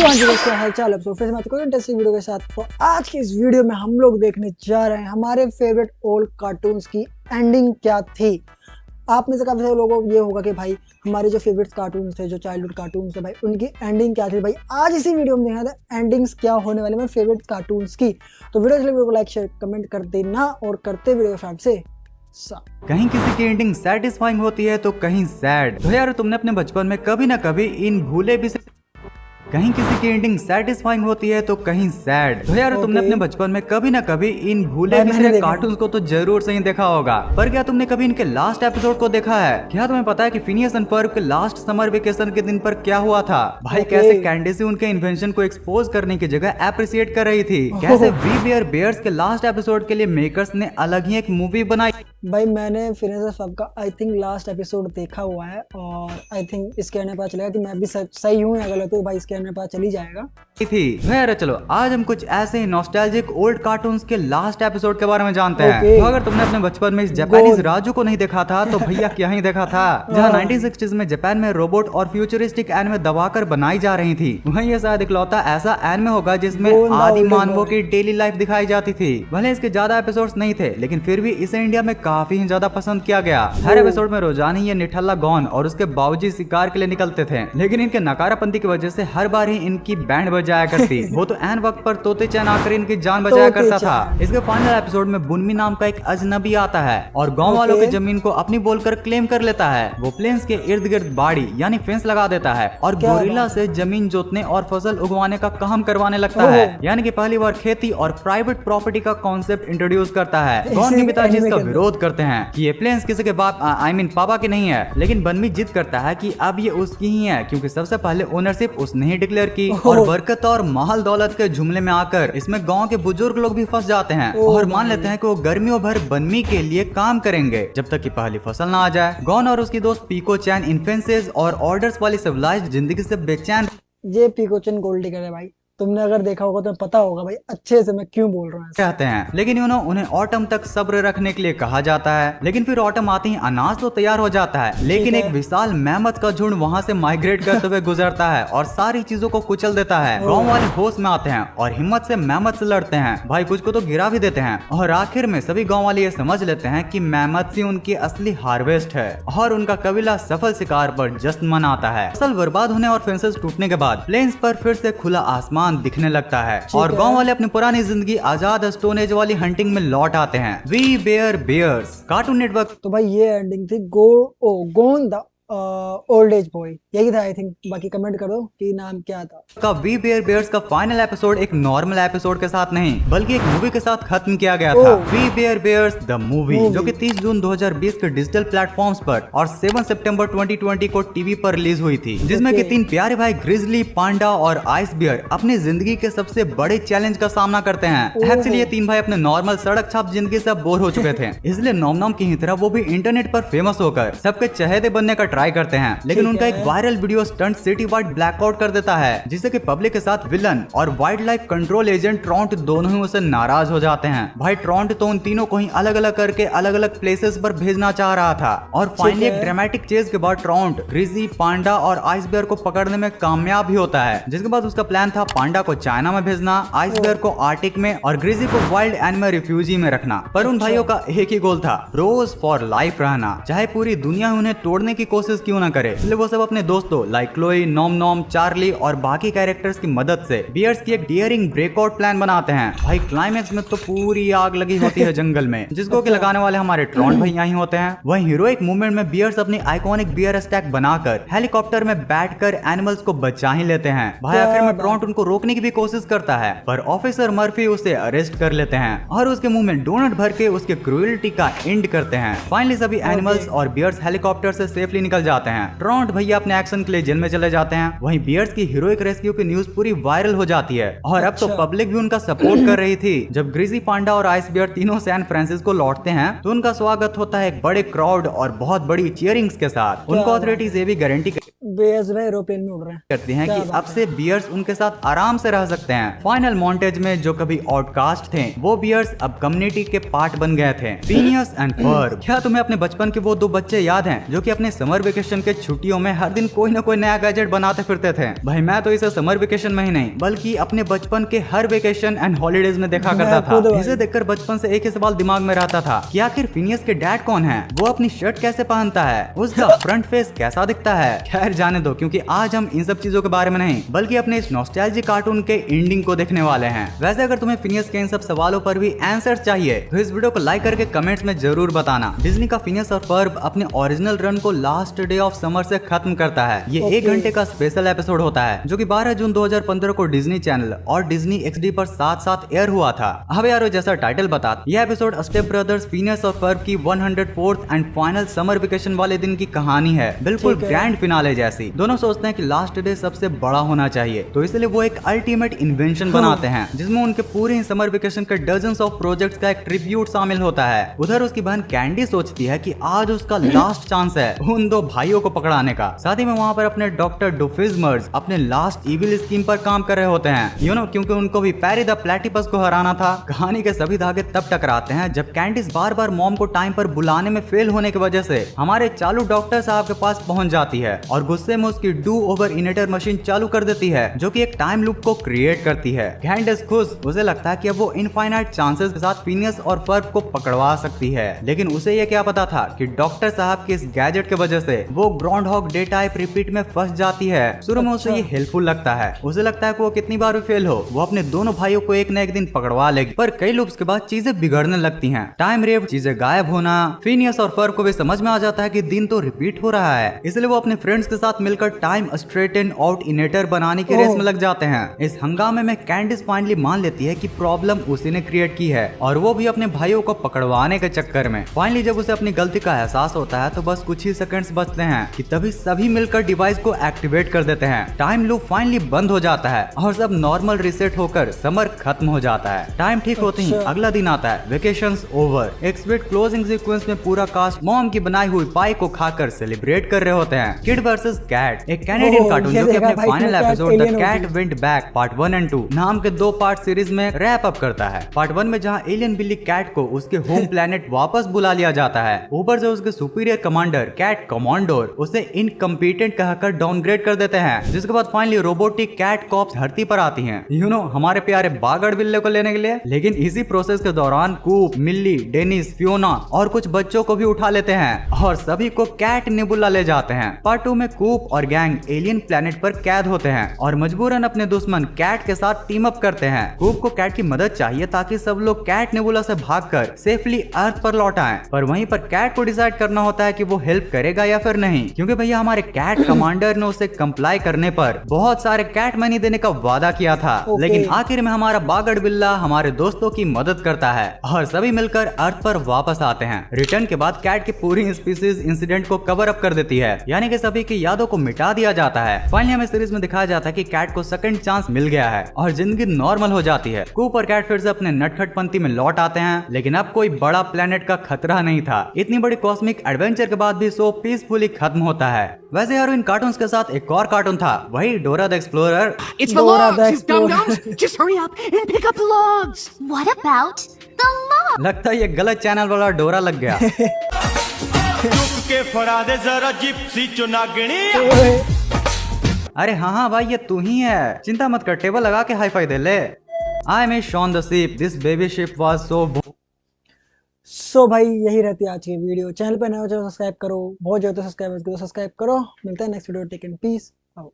तो हाँ जी दोस्तों, हाल चाल आप फिर से मैं कोई इंटरेस्टिंग वीडियो के साथ। तो आज की इस वीडियो में हम लोग देखने जा रहे हैं हमारे फेवरेट ओल्ड कार्टून्स की एंडिंग क्या थी। आप में से काफी सारे लोगों को ये होगा कि भाई हमारे जो फेवरेट कार्टून्स थे, जो चाइल्डहुड कार्टून्स थे, भाई उनकी एंडिंग क्या थी। भाई आज इसी वीडियो में देखना था एंडिंग्स क्या होने वाले मेरे फेवरेट कार्टून्स की। तो वीडियो को लाइक शेयर कमेंट कर देना और करते वीडियो स्टार्ट से। कहीं किसी की एंडिंग सेटिस्फाइंग होती है तो कहीं सैड। तो यार तुमने अपने बचपन में कभी ना कभी इन भूले भी कहीं किसी की एंडिंग सेटिस्फाइंग होती है तो कहीं सैड। तो यार तुमने अपने बचपन में कभी ना कभी इन भूले बिसरे कार्टून्स को तो जरूर से ही देखा होगा, पर क्या तुमने कभी इनके लास्ट एपिसोड को देखा है? क्या तुम्हें पता है कि फिनियस एंड फर्ब के लास्ट समर वेकेशन के दिन पर क्या हुआ था? भाई कैसे कैंडेसी उनके इन्वेंशन को एक्सपोज करने की जगह अप्रिशिएट कर रही थी। कैसे वी बियर बेयर्स के लास्ट एपिसोड के लिए मेकर्स ने अलग ही एक मूवी बनाई। भाई मैंने फिनियस एंड फर्ब का आई थिंक लास्ट एपिसोड देखा हुआ है और आई थिंक इसके आने पता चलेगा कि मैं भी सही हूँ या गलत हूँ। भाई इसके आने पता चल ही जाएगा थी। यार चलो आज हम कुछ ऐसे नॉस्टैल्जिक ओल्ड कार्टून्स के लास्ट एपिसोड के बारे में जानते हैं। तो अगर तुमने अपने बचपन में इस जापानीज राजू को नहीं देखा था तो भैया क्या ही देखा था, जहाँ 1960s में जापान में रोबोट और फ्यूचरिस्टिक एनिमे दबाकर बनाई जा रही थी। वहीं ये शायद इकलौता ऐसा एनिमे होगा जिसमें आदि मानवों की डेली लाइफ दिखाई जाती थी। भले इसके ज्यादा एपिसोड्स नहीं थे लेकिन फिर भी इसे इंडिया में काफी ज्यादा पसंद किया गया। हर एपिसोड में रोजाना ये निठल्ला गॉन और उसके बाबूजी शिकार के लिए निकलते थे, लेकिन इनके नकारापंथी की वजह से हर बार ही इनकी बैंड बजाया करती। वो तो एन वक्त पर तोते चैन आकर इनकी जान बचाया करता था। इसके फाइनल एपिसोड में बुनमी नाम का एक अजनबी आता है और गांव वालों की जमीन को अपनी बोलकर क्लेम कर लेता है। वो प्लेन्स के इर्द गिर्द बाड़ी यानी फेंस लगा देता है और गोरिल्ला से जमीन जोतने और फसल उगवाने का काम करवाने लगता है। यानी कि पहली बार खेती और प्राइवेट प्रॉपर्टी का कॉन्सेप्ट इंट्रोड्यूस करता है। गॉन के पिताजी इसका विरोध करते हैं कि ये प्लेन्स किसी के बाप पापा के नहीं है, लेकिन बनमी जिद करता है कि अब ये उसकी ही है क्योंकि सबसे पहले ओनरशिप उसने ही डिक्लेयर की। और बरकत और माल दौलत के जुमले में आकर इसमें गांव के बुजुर्ग लोग भी फंस जाते हैं और मान लेते हैं कि वो गर्मियों भर बनमी के लिए काम करेंगे जब तक कि पहली फसल ना आ जाए। गॉन और उसकी दोस्त पीको चैन इन्फेंसेस और ऑर्डर्स वाली सिविलाइज्ड जिंदगी से बेचैन। ये पीको चैन गोल्ड डिगर है भाई, तुमने अगर देखा होगा तो पता होगा भाई अच्छे से मैं क्यों बोल रहा हूँ कहते हैं। लेकिन उन्हें ऑटम तक सब्र रखने के लिए कहा जाता है। लेकिन फिर ऑटम आते ही अनाज तो तैयार हो जाता है, लेकिन एक विशाल मेहमत का झुंड वहाँ से माइग्रेट करते हुए गुजरता है और सारी चीजों को कुचल देता है। गाँव वाले होश में आते हैं और हिम्मत से मेहमत से लड़ते हैं। भाई कुछ को तो गिरा भी देते हैं और आखिर में सभी गाँव वाले ये समझ लेते हैं कि मेहमत से उनकी असली हार्वेस्ट है और उनका कबीला सफल शिकार पर जश्न मनाता है। फसल बर्बाद होने और फेंसेस टूटने के बाद प्लेन्स पर फिर से खुला आसमान दिखने लगता है और गांव वाले अपनी पुरानी जिंदगी आजाद स्टोन एज वाली हंटिंग में लौट आते हैं। We Bare Bears Cartoon Network. तो भाई ये एंडिंग थी gone the old age boy, यही था आई थिंक। बाकी कमेंट करो कि नाम क्या था का। वी बियर बेयर्स का फाइनल एपिसोड एक नॉर्मल एपिसोड के साथ नहीं बल्कि एक मूवी के साथ खत्म किया गया था। We Bare Bears the movie, जो कि 30 जून 2020 के डिजिटल प्लेटफॉर्म्स पर और 7 सितंबर 2020 को टीवी पर रिलीज हुई थी, जिसमें कि 3 प्यारे भाई ग्रिजली, पांडा और आइस बियर अपनी जिंदगी के सबसे बड़े चैलेंज का सामना करते हैं। एक्चुअली ये 3 भाई अपने नॉर्मल सड़क छाप जिंदगी से बोर हो चुके थे, इसलिए नॉम की ही तरह वो भी इंटरनेट पर फेमस होकर सबके चहेते बनने का ट्राई करते हैं। लेकिन उनका एक viral video stunt city wide blackout कर देता है, जिससे कि पब्लिक के साथ विलन और वाइल्ड लाइफ कंट्रोल एजेंट ट्रॉन्ट दोनों ही उससे नाराज हो जाते हैं। भाई ट्रॉन्ट तो उन तीनों को ही अलग अलग करके अलग अलग प्लेसेस पर भेजना चाह रहा था और फाइनली एक ड्रामेटिक चेज के बाद ट्रॉन्ट ग्रिजी, पांडा और आइस बियर को पकड़ने में कामयाब भी होता है। जिसके बाद उसका प्लान था पांडा को चाइना में भेजना, आइस बियर को आर्टिक में और ग्रिजी को वाइल्ड एनिमल रिफ्यूजी में रखना। पर उन भाइयों का एक ही गोल था, रोज फॉर लाइफ रहना, चाहे पूरी दुनिया उन्हें तोड़ने की कोशिश क्यों न करे। इसलिए वो सब अपने दोस्तों लाइक क्लोई, नॉम, चार्ली और बाकी कैरेक्टर्स की मदद से बियर्स की एक डियरिंग ब्रेकआउट प्लान बनाते हैं। भाई क्लाइमेक्स में तो पूरी आग लगी होती है जंगल में, जिसको कि लगाने वाले हमारे ट्रॉन्ट भैया ही होते हैं। वहीं हीरोइक मूवमेंट में बियर्स अपनी आइकॉनिक बियर स्टैक बनाकर हेलीकॉप्टर में बैठकर एनिमल्स को बचा ही लेते हैं। भाई आखिर में ट्रॉन्ट उनको रोकने की भी कोशिश करता है, पर ऑफिसर मर्फी उसे अरेस्ट कर लेते हैं और उसके मुंह में डोनट भर के उसके क्रूएल्टी का एंड करते हैं। फाइनली सभी एनिमल्स और बियर्स हेलीकॉप्टर से सेफली निकल जाते हैं। ट्रॉन्ट भैया अपने एक्शन के लिए जेल में चले जाते हैं। वहीं बियर्स की हीरोइक रेस्क्यू की न्यूज पूरी वायरल हो जाती है और अब तो पब्लिक भी उनका सपोर्ट कर रही थी। जब ग्रिजी, पांडा और आइस बियर तीनों सैन फ्रांसिस्को लौटते हैं तो उनका स्वागत होता है एक बड़े क्राउड और बहुत बड़ी चीयरिंग्स के साथ। उनको अथॉरिटीज ये भी गारंटी एरोप्लेन में उड़ रहे हैं करती हैं कि अब से बियर्स उनके साथ आराम से रह सकते हैं। फाइनल मॉन्टेज में जो कभी आउटकास्ट थे वो बियर्स अब कम्युनिटी के पार्ट बन गए थे। Phineas and Ferb. क्या तुम्हें अपने बचपन के वो 2 बच्चे याद हैं जो कि अपने समर वेकेशन के छुट्टियों में हर दिन कोई ना कोई नया गैजेट बनाते फिरते थे। भाई मैं तो इसे समर वेकेशन में ही नहीं बल्कि अपने बचपन के हर वेकेशन एंड हॉलीडेज में देखा करता था। इसे देखकर बचपन से एक ही सवाल दिमाग में रहता था कि आखिर फिनियस के डैड कौन है, वो अपनी शर्ट कैसे पहनता है, उसका फ्रंट फेस कैसा दिखता है। खैर जाने दो, क्योंकि आज हम इन सब चीजों के बारे में नहीं बल्कि अपने इस नॉस्टैल्जिक कार्टून के एंडिंग को देखने वाले हैं। वैसे अगर तुम्हें फिनियस के इन सब सवालों पर भी आंसर चाहिए तो इस वीडियो को लाइक करके कमेंट्स में जरूर बताना। डिज्नी का फिनियस और फर्ब अपने ओरिजिनल रन को लास्ट डे ऑफ समर से खत्म करता है। ये 1 घंटे का स्पेशल एपिसोड होता है जो कि 12 जून 2015 को डिज्नी चैनल और डिज्नी XD पर साथ साथ एयर हुआ था। अब यार जैसा टाइटल बता, यह एपिसोड स्टेप ब्रदर्स फिनियस और फर्ब की 104th and final summer vacation वाले दिन की कहानी है, बिल्कुल ग्रैंड फिनाले जैसी। दोनों सोचते हैं कि लास्ट डे सबसे बड़ा होना चाहिए, तो इसलिए वो एक अल्टीमेट इन्वेंशन बनाते हैं जिसमें उनके पूरे समर वेकेशन के डजन्स ऑफ प्रोजेक्ट्स का एक ट्रिब्यूट शामिल होता है। उधर उसकी बहन कैंडी सोचती है कि आज उसका लास्ट चांस है उन दो भाइयों को पकड़ाने का। साथ ही में वहाँ पर अपने डॉक्टर डोफिजमर्स अपने लास्ट इविल स्कीम पर काम कर रहे होते हैं, क्योंकि उनको भी पैरी द प्लेटिपस को हराना था। कहानी के सभी धागे तब टकराते हैं जब कैंडिस बार बार मॉम को टाइम पर बुलाने में फेल होने की वजह से हमारे चालू डॉक्टर साहब के पास पहुंच जाती है और गुस्से में उसकी डू ओवर इनेटर मशीन चालू कर देती है जो कि एक टाइम लूप को क्रिएट करती है। कैंडिस खुश, उसे लगता है कि अब वो इनफाइनाइट चांसेस के साथ फिनियस और फर्ब को पकड़वा सकती है, लेकिन उसे ये क्या पता था कि डॉक्टर साहब के इस गैजेट की वजह से वो Groundhog Day type repeat में फंस जाती है। शुरू में उसे ये हेल्पफुल लगता है, उसे लगता है कि वो कितनी बार भी फेल हो वो अपने दोनों भाइयों को एक न एक दिन पकड़वा लेगी, पर कई लूप्स के बाद चीजें बिगड़ने लगती हैं। टाइम रेव, चीजें गायब होना, फिनियस और फर्ब को भी समझ में आ जाता है कि दिन तो रिपीट हो रहा है, इसलिए वो अपने फ्रेंड्स के साथ मिलकर टाइम स्ट्रेटन आउट इनेटर बनाने की रेस में लग जाते हैं। इस हंगामे में कैंडिस फाइनली मान लेती है कि प्रॉब्लम उसी ने क्रिएट की है और वो भी अपने भाइयों को पकड़वाने के चक्कर में। फाइनली जब उसे अपनी गलती का एहसास होता है तो बस कुछ ही सेकंड्स बचते हैं कि तभी सभी मिलकर डिवाइस को एक्टिवेट कर देते हैं। टाइम लूप फाइनली बंद हो जाता है और सब नॉर्मल रिसेट होकर समर खत्म हो जाता है। टाइम ठीक होते ही अगला दिन आता है, वेकेशंस ओवर। एक स्वीट क्लोजिंग सीक्वेंस में पूरा कास्ट मॉम की बनाई हुई पाई को खाकर सेलिब्रेट कर रहे होते हैं। किड वर्सेस कैट, एक कैनेडियन कार्टून जो कि अपने final episode the cat went back part 1 and 2 नाम के 2 पार्ट सीरीज में रैप अप करता है। पार्ट 1 में जहां एलियन बिल्ली कैट को उसके होम प्लेनेट वापस बुला लिया जाता है, ऊपर से उसके सुपीरियर कमांडर कैट कमांडोर उसे इनकम्पिटेंट कहकर डाउनग्रेड कर देते हैं, जिसके बाद फाइनली रोबोटिक कैट कॉप्स धरती पर आती हैं, हमारे प्यारे बागड़ बिल्ले को लेने के लिए। लेकिन इसी प्रोसेस के दौरान कूप, मिल्ली, डेनिस, फियोना और कुछ बच्चों को भी उठा लेते हैं और सभी को कैट नेबुला ले जाते हैं। पार्ट 2 में कूप और गैंग एलियन प्लेनेट पर कैद होते हैं और मजबूरन अपने दुश्मन कैट के साथ टीम अप करते हैं। कूप को कैट की मदद चाहिए ताकि सब लोग कैट नेबुला से भागकर सेफली अर्थ पर लौट आएं, पर वहीं पर कैट को डिसाइड करना होता है कि वो हेल्प करेगा या फिर नहीं, क्योंकि भैया हमारे कैट कमांडर ने उसे कंप्लाई करने पर बहुत सारे कैट मनी देने का वादा किया था। लेकिन आखिर में हमारा बागड़ बिल्ला हमारे दोस्तों की मदद करता है और सभी मिलकर अर्थ पर वापस आते हैं। रिटर्न के बाद कैट की पूरी स्पीसीज इंसिडेंट को कवर अप कर देती है, यानी कि सभी की यादों को मिटा दिया जाता है। फाइनली हमें सीरीज में दिखाया जाता है कि कैट को सेकंड चांस मिल गया है और जिंदगी नॉर्मल हो जाती है। कूप और कैट फिर से अपने नटखटपंती में लौट आते हैं, लेकिन अब कोई बड़ा प्लेनेट का खतरा नहीं था। इतनी बड़ी कॉस्मिक एडवेंचर के बाद भी शो पीसफुली खत्म होता है। वैसे यार इन कार्टून्स के साथ एक और कार्टून था, वही Dora the explorer. It's the logs, you dum-dums! Just hurry up and pick up the logs! What about the log? लगता है ये गलत चैनल वाला डोरा लग गया। चुप के फड़ा दे जरा जिप्सी चुनागणी। अरे हाँ भाई ये तू ही है, चिंता मत कर, टेबल लगा के हाई फाई दे ले। I am Shaun the ship, this baby ship was so भाई यही रहती है आज की वीडियो। चैनल पे नए हो तो सब्सक्राइब करो, बहुत ज़्यादा सब्सक्राइब करो। मिलता है next video. Take and peace out.